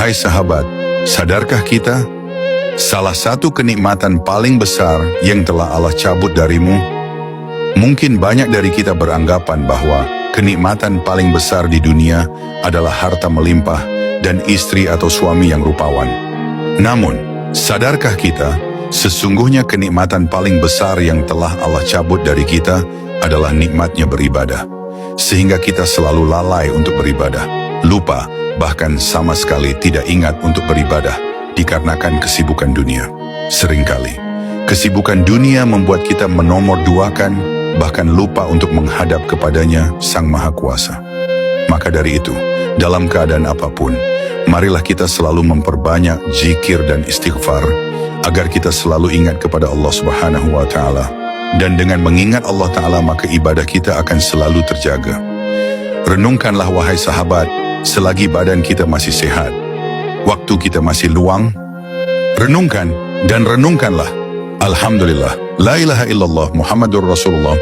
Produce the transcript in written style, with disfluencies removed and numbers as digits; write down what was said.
Wahai sahabat, sadarkah kita? Salah satu kenikmatan paling besar yang telah Allah cabut darimu. Mungkin banyak dari kita beranggapan bahwa kenikmatan paling besar di dunia adalah harta melimpah dan istri atau suami yang rupawan. Namun, sadarkah kita, sesungguhnya kenikmatan paling besar yang telah Allah cabut dari kita adalah nikmatnya beribadah. Sehingga kita selalu lalai untuk beribadah, lupa, bahkan sama sekali tidak ingat untuk beribadah, dikarenakan kesibukan dunia. Seringkali, kesibukan dunia membuat kita menomorduakan, bahkan lupa untuk menghadap kepadanya Sang Maha Kuasa. Maka dari itu, dalam keadaan apapun, marilah kita selalu memperbanyak zikir dan istighfar, agar kita selalu ingat kepada Allah Subhanahu wa Ta'ala. Dan dengan mengingat Allah Ta'ala, maka ibadah kita akan selalu terjaga. Renungkanlah wahai sahabat, selagi badan kita masih sehat, waktu kita masih luang, renungkan dan renungkanlah. Alhamdulillah, la ilaha illallah Muhammadur Rasulullah.